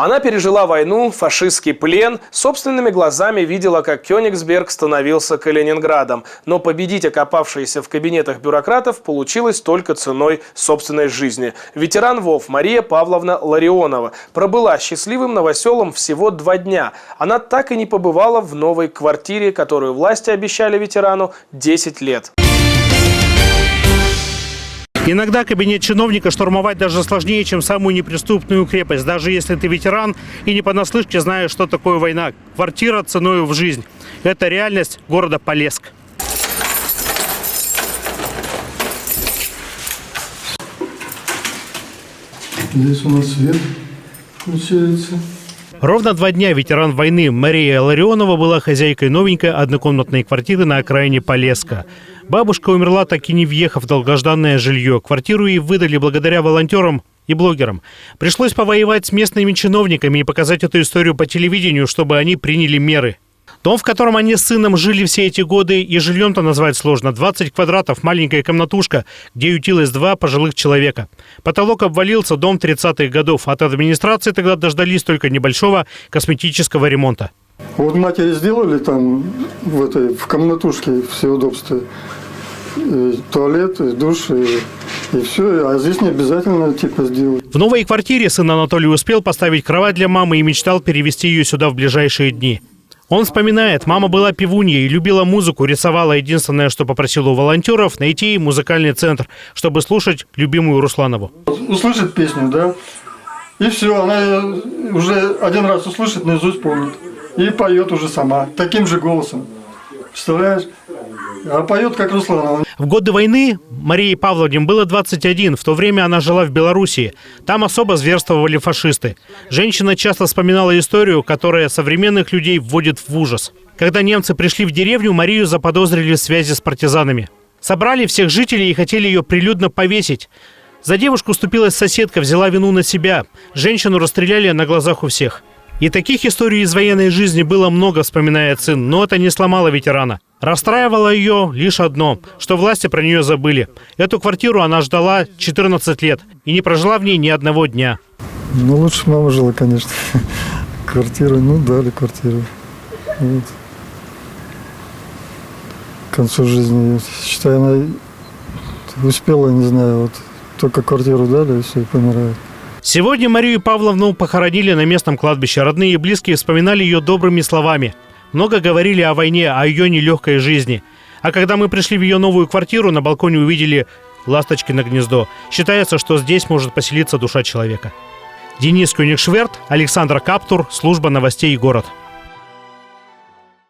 Она пережила войну, фашистский плен, собственными глазами видела, как Кёнигсберг становился Калининградом. Но победить окопавшиеся в кабинетах бюрократов получилось только ценой собственной жизни. Ветеран ВОВ Мария Павловна Ларионова пробыла счастливым новоселом всего 2 дня. Она так и не побывала в новой квартире, которую власти обещали ветерану 10 лет. Иногда кабинет чиновника штурмовать даже сложнее, чем самую неприступную крепость, даже если ты ветеран и не понаслышке знаешь, что такое война. Квартира ценою в жизнь. Это реальность города Полесск. Здесь у нас свет включается. Ровно 2 дня ветеран войны Мария Ларионова была хозяйкой новенькой однокомнатной квартиры на окраине Полесска. Бабушка умерла, так и не въехав в долгожданное жилье. Квартиру ей выдали благодаря волонтерам и блогерам. Пришлось повоевать с местными чиновниками и показать эту историю по телевидению, чтобы они приняли меры. Дом, в котором они с сыном жили все эти годы, и жильем-то назвать сложно. 20 квадратов, маленькая комнатушка, где ютилось 2 пожилых человека. Потолок обвалился, дом 30-х годов. От администрации тогда дождались только небольшого косметического ремонта. Вот матери сделали там в комнатушке все удобства. И туалет, и душ, и все. А здесь не обязательно сделать. В новой квартире сын Анатолий успел поставить кровать для мамы и мечтал перевести ее сюда в ближайшие дни. Он вспоминает, мама была певуньей, любила музыку, рисовала. Единственное, что попросила у волонтеров, найти ей музыкальный центр, чтобы слушать любимую Русланову. Услышит песню, да, и все, она уже 1 раз услышит, наизусть помнит. И поет уже сама, таким же голосом. Представляешь? А поет как Русланова. В годы войны Марии Павловне было 21. В то время она жила в Белоруссии. Там особо зверствовали фашисты. Женщина часто вспоминала историю, которая современных людей вводит в ужас. Когда немцы пришли в деревню, Марию заподозрили в связи с партизанами. Собрали всех жителей и хотели ее прилюдно повесить. За девушку вступилась соседка, взяла вину на себя. Женщину расстреляли на глазах у всех. И таких историй из военной жизни было много, вспоминает сын, но это не сломало ветерана. Расстраивало ее лишь одно, что власти про нее забыли. Эту квартиру она ждала 14 лет и не прожила в ней ни 1 дня. Ну, лучше мама жила, конечно. Квартиру, дали квартиру. Вот. К концу жизни, считай, она успела, не знаю, вот только квартиру дали, и все, и помирает. Сегодня Марию Павловну похоронили на местном кладбище. Родные и близкие вспоминали ее добрыми словами. Много говорили о войне, о ее нелегкой жизни. А когда мы пришли в ее новую квартиру, на балконе увидели ласточкино гнездо. Считается, что здесь может поселиться душа человека. Денис Кёнигсберг, Александр Каптур, служба новостей «Город».